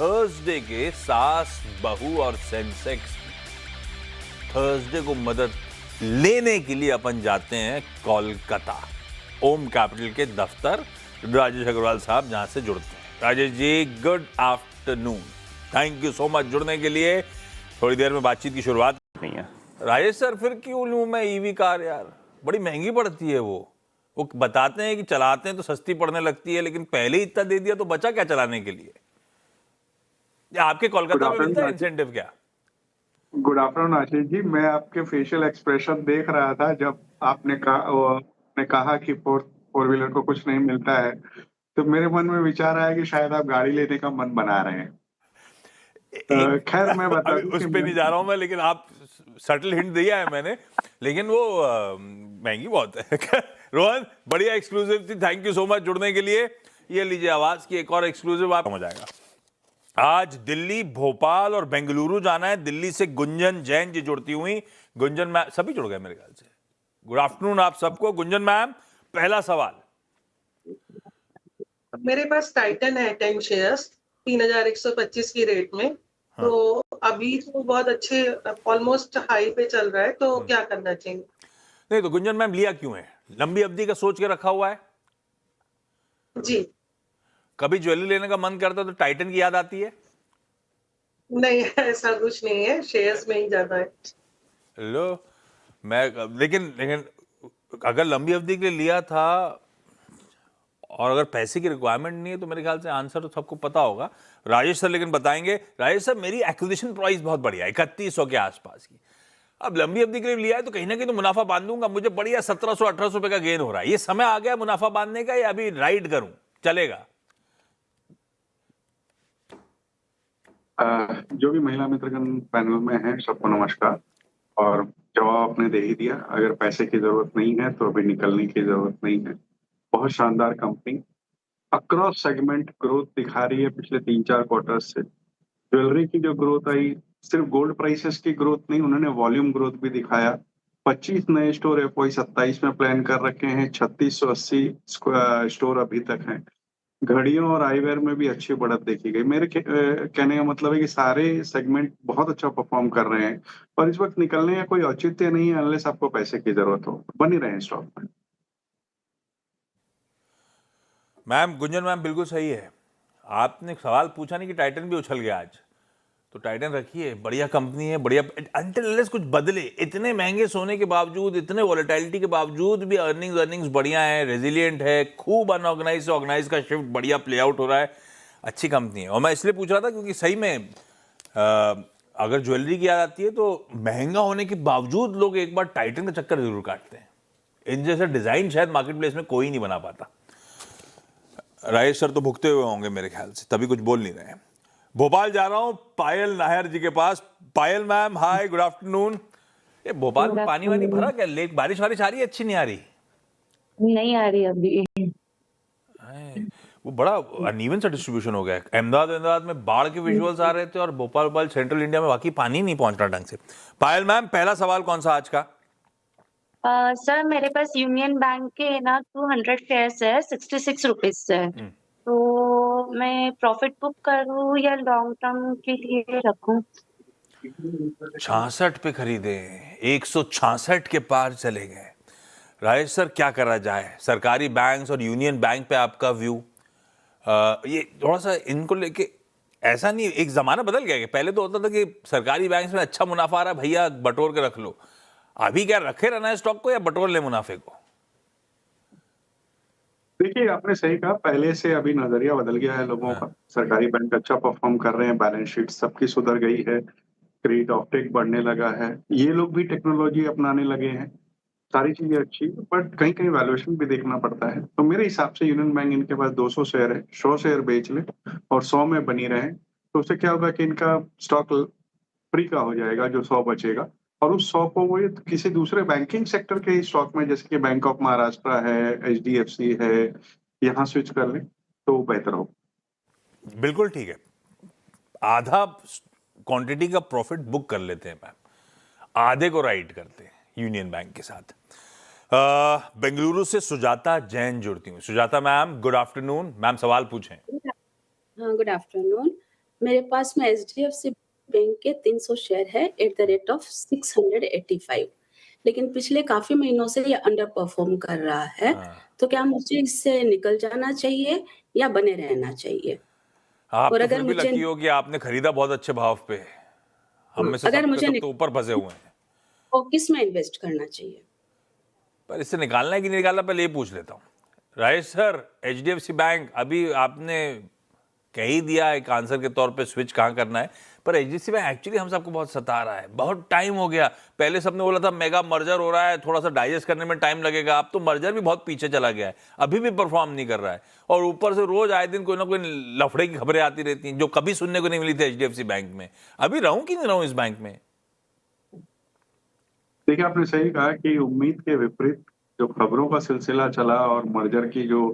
Thursday के सास बहू और सेंसेक्स थर्सडे को मदद लेने के लिए अपन जाते हैं कोलकाता, ओम कैपिटल के दफ्तर, राजेश अग्रवाल साहब जहां से जुड़ते हैं। Rajesh ji, good afternoon, thank you so much जुड़ने के लिए। थोड़ी देर में बातचीत की शुरुआत नहीं है। राजेश सर, फिर क्यों लूं मैं ईवी कार यार, बड़ी महंगी पड़ती है वो बताते हैं कि चलाते हैं तो सस्ती पड़ने लगती है, लेकिन पहले ही इतना दे दिया तो बचा क्या चलाने के लिए? या आपके कोलकाता में मिलता है इंसेंटिव क्या? गुड आफ्टरनून आशीष जी, मैं आपके फेशियल एक्सप्रेशन देख रहा था जब आपने कहा कि फोर व्हीलर को कुछ नहीं मिलता है, तो मेरे मन में विचार आया कि शायद आप गाड़ी लेने का मन बना रहे हैं। खैर, मैं बता अभी दूं उस कि पे नहीं जा रहा हूं मैं, लेकिन आप सटल हिंट दिया है मैंने, लेकिन वो महंगी बहुत है। रोहन, बढ़िया एक्सक्लूसिव थी, थैंक यू सो मच जुड़ने के लिए। ये लीजिए आवाज की एक और एक्सक्लूसिव, आप समझ आएगा। आज दिल्ली, भोपाल और बेंगलुरु जाना है। दिल्ली से गुंजन जैन जी जुड़ती हुई। गुंजन मैम, सभी जुड़ गए मेरे ख्याल से। गुड आफ्टरनून आप सबको। गुंजन मैम, पहला सवाल। मेरे पास टाइटन है 10 शेयर्स 3125 की रेट में। हाँ। तो अभी तो बहुत अच्छे ऑलमोस्ट हाई पे चल रहा है, तो क्या करना चाहिए? नहीं तो गुंजन मैम, लिया क्यों है? लंबी अवधि का सोच के रखा हुआ है? जी कभी ज्वेलरी लेने का मन करता है तो टाइटन की याद आती है? नहीं, ऐसा कुछ नहीं है, शेयर्स में ही ज्यादा है। लो, मैं लेकिन लेकिन अगर लंबी अवधि के लिए लिया था और अगर पैसे की रिक्वायरमेंट नहीं है तो मेरे ख्याल से आंसर तो सबको पता होगा। राजेश सर लेकिन बताएंगे। राजेश सर, मेरी एक्विजिशन प्राइस बहुत बढ़िया है, 3100 के आसपास की। अब लंबी अवधि के लिए लिया है तो कहीं ना कहीं तो मुनाफा बांधूंगा। मुझे बढ़िया 1700-1800 रुपए का गेन हो रहा है। ये समय आ गया मुनाफा बांधने का, या अभी राइड करूं, चलेगा? जो भी महिला मित्रगण पैनल में हैं, सबको नमस्कार। और जवाब आपने दे ही दिया, अगर पैसे की जरूरत नहीं है तो अभी निकलने की जरूरत नहीं है। बहुत शानदार कंपनी, अक्रॉस सेगमेंट ग्रोथ दिखा रही है पिछले 3-4 क्वार्टर्स से। ज्वेलरी की जो ग्रोथ आई, सिर्फ गोल्ड प्राइसेस की ग्रोथ नहीं, उन्होंने वॉल्यूम ग्रोथ भी दिखाया। 25 नए स्टोर FY27 में प्लान कर रखे हैं, 3680 स्टोर अभी तक हैं। घड़ियों और आईवेयर में भी अच्छी बढ़त देखी गई। मेरे कहने का मतलब है कि सारे सेगमेंट बहुत अच्छा परफॉर्म कर रहे हैं और इस वक्त निकलने का कोई औचित्य नहीं है, अनलेस आपको पैसे की जरूरत हो। बनी रहे स्टॉक में। मैम, गुंजन मैम बिल्कुल सही है। आपने सवाल पूछा नहीं कि टाइटन भी उछल गया आज, तो टाइटन रखिए, बढ़िया कंपनी है, बढ़िया। अनटिल कुछ बदले, इतने महंगे सोने के बावजूद, इतने वॉलेटिलिटी के बावजूद भी अर्निंग्स बढ़िया है, रेजिलिएंट है, खूब अनऑर्गेनाइज से ऑर्गेनाइज का शिफ्ट बढ़िया प्ले आउट हो रहा है। अच्छी कंपनी है। और मैं इसलिए पूछ रहा था क्योंकि सही में अगर ज्वेलरी की याद आती है तो महंगा होने के बावजूद लोग एक बार टाइटन का चक्कर जरूर काटते हैं। इन जैसे डिजाइन शायद मार्केट प्लेस में कोई नहीं बना पाता। राजेश सर तो भुगते हुए होंगे मेरे ख्याल से, तभी कुछ बोल नहीं रहे हैं। भोपाल जा रहा हूं पायल नायर जी के पास। पायल मैम, हाय, गुड आफ्टरनून। ये भोपाल में पानी वानी भरा क्या? लेक बारिश वारिश आ रही है? अच्छी नहीं आ रही? नहीं आ रही अभी। वो बड़ा अनइवन सा डिस्ट्रीब्यूशन हो गया है। अहमदाबाद में बाढ़ के विजुअल्स आ रहे थे और भोपाल सेंट्रल इंडिया में बाकी पानी नहीं पहुंच रहा ढंग से। पायल मैम, पहला सवाल कौन सा आज का? सर, मेरे पास यूनियन बैंक के ना 200 शेयर्स है, 66 रुपीज से। तो मैं प्रॉफिट बुक करूं या लॉन्ग टर्म के लिए रखूं? 66 पे खरीदे, 166 के पार चले गए। राजेश सर, क्या करा जाए? सरकारी बैंक्स और यूनियन बैंक पे आपका व्यू? ये थोड़ा सा इनको लेके, ऐसा नहीं, एक जमाना बदल गया कि पहले तो होता था कि सरकारी बैंक में अच्छा मुनाफा आ रहा है, भैया बटोर के रख लो। अभी क्या रखे रहना है स्टॉक को या बटोर ले मुनाफे को? देखिए, आपने सही कहा, पहले से अभी नजरिया बदल गया है लोगों का। सरकारी बैंक अच्छा परफॉर्म कर रहे हैं, बैलेंस शीट सबकी सुधर गई है, क्रेडिट ऑफटेक बढ़ने लगा है, ये लोग भी टेक्नोलॉजी अपनाने लगे हैं। सारी चीजें अच्छी, बट कहीं कहीं वैल्यूएशन भी देखना पड़ता है। तो मेरे हिसाब से यूनियन बैंक, इनके पास 200 शेयर है, 100 शेयर बेच ले और 100 में बनी रहे, तो उससे क्या होगा कि इनका स्टॉक फ्री का हो जाएगा, जो 100 बचेगा, और उस 100 को वो किसी दूसरे बैंकिंग सेक्टर के स्टॉक में, जैसे कि बैंक ऑफ महाराष्ट्र है, HDFC है, यहाँ स्विच कर ले तो बेहतर हो। बिल्कुल ठीक है। आधा क्वांटिटी का प्रॉफिट बुक कर लेते हैं मैम, आधे को राइड करते हैं यूनियन बैंक के साथ। बेंगलुरु से सुजाता जैन जुड़ती हूँ। Sujata ma'am, good afternoon. Ma'am, सवाल पूछें। हाँ, गुड आफ्टरनून। मेरे पास में HDFC बैंक के 300 शेयर है एट द रेट ऑफ 685, लेकिन पिछले काफी महीनों से ये अंडर परफॉर्म कर रहा है। हाँ। तो क्या मुझे इससे निकल जाना चाहिए या बने रहना चाहिए? आप और तो अगर फिर भी मुझे लकी हो कि आपने खरीदा बहुत अच्छे भाव पे। हम में से अगर सब के मुझे सब तो ऊपर फंसे हुए हैं। तो किस में इन्वेस्ट करना चाहिए? पर इससे निकालना है कि नहीं निकालना, पहले ये पूछ लेता हूँ। राजेश सर, HDFC बैंक, अभी आपने कह ही दिया एक आंसर के तौर पे स्विच कहाँ करना है, पर HDFC बैंक एक्चुअली हम सबको बहुत सता रहा है। बहुत टाइम हो गया। पहले सबने बोला था मेगा मर्जर हो रहा है, थोड़ा सा डाइजेस्ट करने में टाइम लगेगा। अब तो मर्जर भी बहुत पीछे चला गया है, अभी भी परफॉर्म नहीं कर रहा है। और ऊपर से रोज आए दिन कोई ना कोई लफड़े की खबरें आती रहती हैं, जो कभी सुनने को नहीं मिली थी HDFC बैंक में। अभी रहूं कि नहीं रहूं इस बैंक में? देखिए, आपने सही कहा कि उम्मीद के विपरीत जो खबरों का सिलसिला चला और मर्जर की जो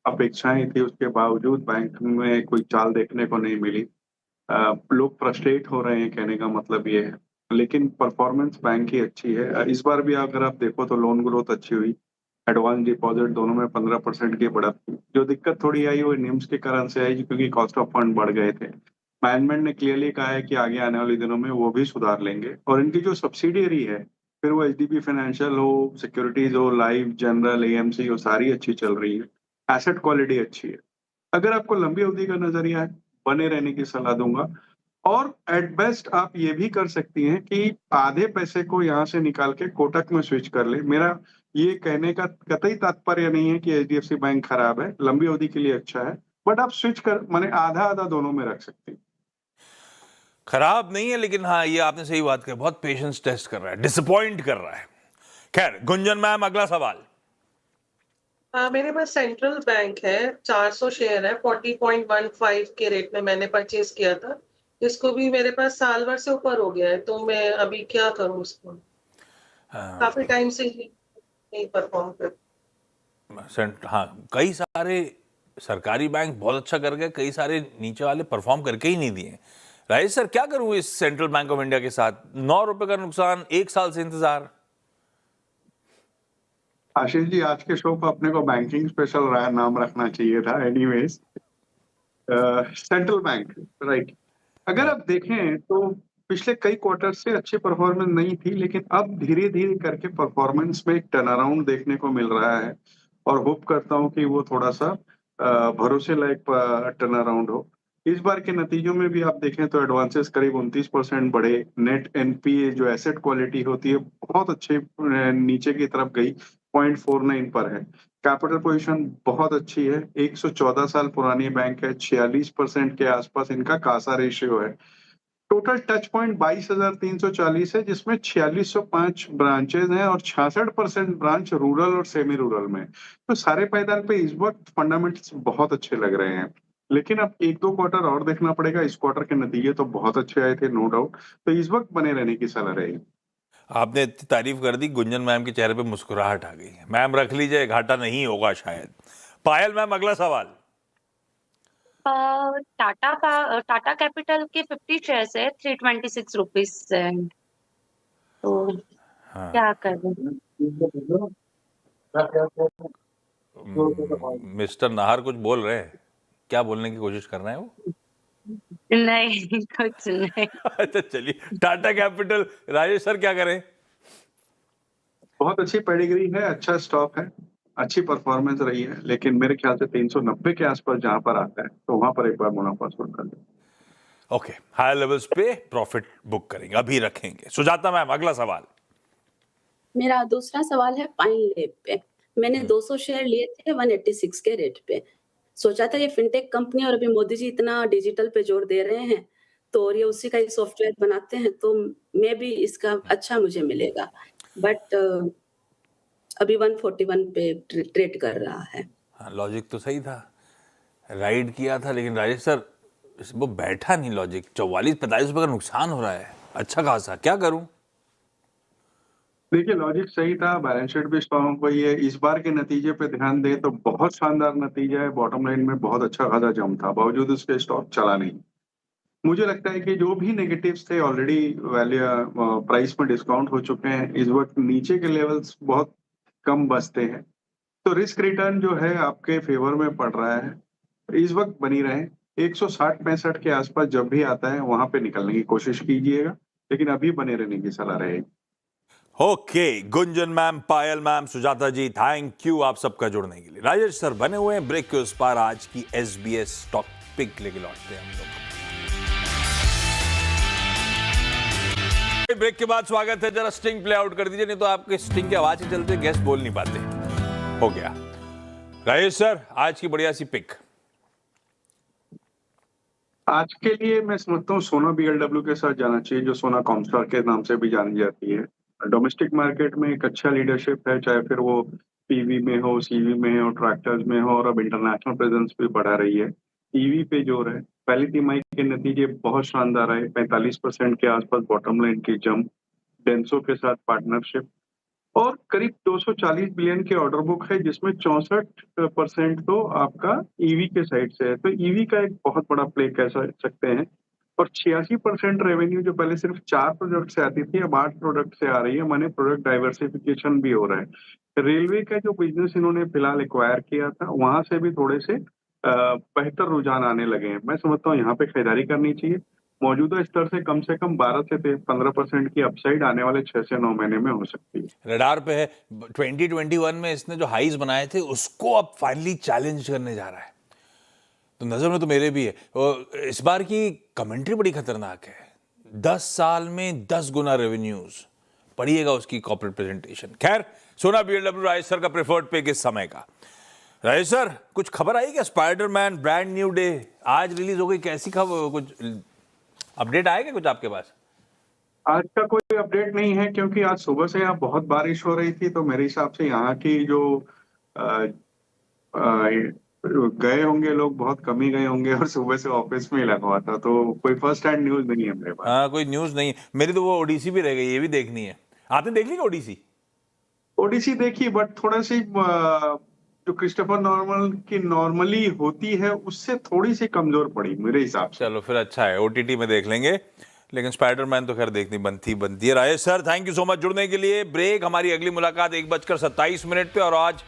अपेक्षाएं थी, उसके बावजूद बैंक में कोई चाल देखने को नहीं मिली। लोग फ्रस्ट्रेट हो रहे हैं, कहने का मतलब ये है। लेकिन परफॉर्मेंस बैंक की अच्छी है। इस बार भी अगर आप देखो तो लोन ग्रोथ अच्छी हुई, एडवांस डिपॉजिट दोनों में 15% की बढ़त थी। जो दिक्कत थोड़ी आई वो निम्स के कारण से आई, क्योंकि कॉस्ट ऑफ फंड बढ़ गए थे। मैनेजमेंट ने क्लियरली कहा है कि आगे आने वाले दिनों में वो भी सुधार लेंगे। और इनकी जो सब्सिडियरी है, फिर वो HDB फाइनेंशियल हो, सिक्योरिटीज हो, लाइफ, जनरल, AMC हो, सारी अच्छी चल रही है। एसेट क्वालिटी अच्छी है। अगर आपको लंबी अवधि का नजरिया है, बने रहने की सलाह दूंगा। और एट बेस्ट आप ये भी कर सकती हैं कि आधे पैसे को यहाँ से निकाल के कोटक में स्विच कर ले। मेरा ये कहने का कतई तात्पर्य नहीं है कि HDFC बैंक खराब है, लंबी अवधि के लिए अच्छा है। बट आप स्विच कर माने आधा आधा दोनों में रख सकती हैं। खराब नहीं है, लेकिन हाँ, ये आपने सही बात कही, बहुत पेशेंस टेस्ट कर रहा है, डिसअपॉइंट कर रहा है। खैर, गुंजन मैम, अगला सवाल। मेरे पास सेंट्रल बैंक है, 400 शेयर है, 40.15 के रेट में मैंने परचेज किया था, जिसको भी मेरे पास साल भर से ऊपर हो गया है। तो मैं अभी क्या करूं उसको? काफी टाइम से नहीं परफॉर्म कर। हाँ, कई सारे सरकारी बैंक बहुत अच्छा कर गए, कई सारे नीचे वाले परफॉर्म करके ही नहीं दिए। राजेश सर, क्या करूं इस सेंट्रल बैंक ऑफ इंडिया के साथ? 9 रुपए का नुकसान, 1 साल से इंतजार। आशीष जी, आज के शो को अपने को बैंकिंग स्पेशल नाम रखना चाहिए था। Anyways, central bank, right. अगर आप देखें तो पिछले कई क्वार्टर से अच्छी परफॉर्मेंस नहीं थी, लेकिन अब धीरे धीरे करके परफॉर्मेंस में एक टर्न अराउंड देखने को मिल रहा है। और होप करता हूं कि वो थोड़ा सा भरोसे लायक टर्न अराउंड हो। इस बार के नतीजों में भी आप देखें तो एडवांसेस करीब 29% बढ़े। नेट NPA जो एसेट क्वालिटी होती है बहुत अच्छे नीचे की तरफ गई, 0.49 पर है। कैपिटल पोजीशन बहुत अच्छी है, 114 साल पुरानी बैंक है, 46% के आसपास इनका कासा रेशियो है। टोटल टच पॉइंट 22,340 है, जिसमें 4605 ब्रांचेज हैं और 66% ब्रांच रूरल और सेमी रूरल में। तो सारे पायदान पे इस वक्त फंडामेंटल्स बहुत अच्छे लग रहे हैं। लेकिन अब 1-2 क्वार्टर और देखना पड़ेगा। इस क्वार्टर के नतीजे तो बहुत अच्छे आए थे, नो डाउट। तो इस वक्त बने रहने की सलाह रहेगी। आपने इतनी तारीफ कर दी, गुंजन मैम के चेहरे पे मुस्कुराहट आ गई। मैम रख लीजिए, घाटा नहीं होगा शायद। पायल मैम, अगला सवाल। टाटा कैपिटल के 50 शेयर्स है, 326 रुपीज से। तो क्या करूं? मिस्टर नाहर कुछ बोल रहे हैं, क्या बोलने की कोशिश कर रहे हैं वो? नहीं, कुछ नहीं। अच्छा, चलिए। टाटा कैपिटल, राजेश सर क्या करें? बहुत अच्छी पेडिग्री है, अच्छा स्टॉक है, अच्छी परफॉर्मेंस रही है। लेकिन मेरे ख्याल से 390 के आसपास जहां पर आता है तो वहां पर एक बार मुनाफा शुरू कर दें। ओके, हाई लेवल्स पे प्रॉफिट बुक करेंगे, अभी रखेंगे। सुजाता मैम, अगला सवाल। मेरा दूसरा सवाल है पाइन लैब पे। मैंने 200 शेयर लिए थे 186 के रेट पे। सोचा था ये फिनटेक कंपनी, और अभी मोदी जी इतना डिजिटल पे जोर दे रहे हैं, तो और ये उसी का ही सॉफ्टवेयर बनाते हैं, तो मे भी इसका अच्छा मुझे मिलेगा। बट अभी 141 पे ट्रेड कर रहा है। हाँ, लॉजिक तो सही था, राइड किया था, लेकिन राजेश सर वो बैठा नहीं लॉजिक। 44-45 रुपए का नुकसान हो रहा है, अच्छा खासा। क्या करूं? देखिए, लॉजिक सही था, बैलेंस शीट भी स्ट्रॉन्ग हुई है। इस बार के नतीजे पे ध्यान दें तो बहुत शानदार नतीजा है। बॉटम लाइन में बहुत अच्छा खासा जम था, बावजूद उसके स्टॉक चला नहीं। मुझे लगता है कि जो भी नेगेटिव्स थे ऑलरेडी वैल्यू प्राइस में डिस्काउंट हो चुके हैं। इस वक्त नीचे के लेवल्स बहुत कम बचते हैं, तो रिस्क रिटर्न जो है आपके फेवर में पड़ रहा है। इस वक्त बनी रहे। 160-65 के आसपास जब भी आता है वहां पे निकलने की कोशिश कीजिएगा, लेकिन अभी बने रहने की सलाह रहेगी। Okay, Gunjan ma'am, Payal ma'am, Sujata ji, thank you आप सबका जुड़ने के लिए। राजेश सर बने हुए हैं ब्रेक के उस पार। आज की SBS स्टॉक पिक लेके लौटते हैं हम लोग। ब्रेक के बाद स्वागत है। जरा स्टिंग प्ले आउट कर दीजिए, नहीं तो आपके स्टिंग की आवाज के चलते गेस्ट बोल नहीं पाते। हो गया। राजेश सर, आज की बढ़िया सी पिक। आज के लिए मैं समझता हूँ सोना BLW के साथ जाना चाहिए, जो सोना कॉमस्टार के नाम से भी जानी जाती है। डोमेस्टिक मार्केट में एक अच्छा लीडरशिप है, चाहे फिर वो PV में हो, CV में हो, ट्रैक्टर्स में हो, और अब इंटरनेशनल प्रेजेंस भी बढ़ा रही है। EV पे जोर है। पहली तिमाही के नतीजे बहुत शानदार आए, 45% के आसपास बॉटम लाइन की जंप, डेंसो के साथ पार्टनरशिप, और करीब 240 बिलियन के ऑर्डर बुक है, जिसमें 64% तो आपका EV के साइड से है। तो EV का एक बहुत बड़ा प्ले कह सकते हैं। और 86% रेवेन्यू जो पहले सिर्फ 4 प्रोडक्ट से आती थी, अब 8 प्रोडक्ट से आ रही है, माने प्रोडक्ट डाइवर्सिफिकेशन भी हो रहा है। रेलवे का जो बिजनेस इन्होंने फिलहाल एक्वायर किया था, वहां से भी थोड़े से बेहतर रुझान आने लगे हैं। मैं समझता हूँ यहाँ पे खरीदारी करनी चाहिए। मौजूदा स्तर से कम 12 से 15% की अपसाइड आने वाले 6 से 9 महीने में हो सकती है। रडार पे है। 2021 में इसने जो हाईज बनाए थे उसको अब फाइनली चैलेंज करने जा रहा है। तो नजर में तो मेरे भी है। और इस बार की कमेंट्री बड़ी खतरनाक है। 10 साल में 10 गुना रेवेन्यूज। पढ़िएगा उसकी कॉर्पोरेट प्रेजेंटेशन। खैर, सोना BLW राजेश सर का प्रेफर्ड पिक इस समय का। राजेश सर, कुछ खबर आई क्या? स्पाइडरमैन ब्रांड न्यू डे आज रिलीज हो गई, कैसी खबर? कुछ अपडेट आएगा कुछ आपके पास? आज का कोई अपडेट नहीं है, क्योंकि आज सुबह से यहाँ बहुत बारिश हो रही थी, तो मेरे हिसाब से यहाँ की जो गए होंगे लोग बहुत कम ही गए होंगे, और सुबह से ऑफिस में ही लगा हुआ था, तो कोई फर्स्ट हैंड न्यूज नहीं है मेरे पास। हाँ, कोई न्यूज नहीं है मेरी। तो वो ओडीसी भी रह गई, ये भी देखनी है। आपने देख ली क्या ओडीसी? ओडिसी देखी, बट थोड़ा सी जो क्रिस्टोफर नॉर्मल की नॉर्मली होती है, उससे थोड़ी सी कमजोर पड़ी मेरे हिसाब से। चलो फिर अच्छा है, OTT में देख लेंगे। लेकिन स्पाइडरमैन तो खैर देखनी बनती है। Rajesh sir, thank you so much जुड़ने के लिए। ब्रेक, हमारी अगली मुलाकात 1:27 पे, और आज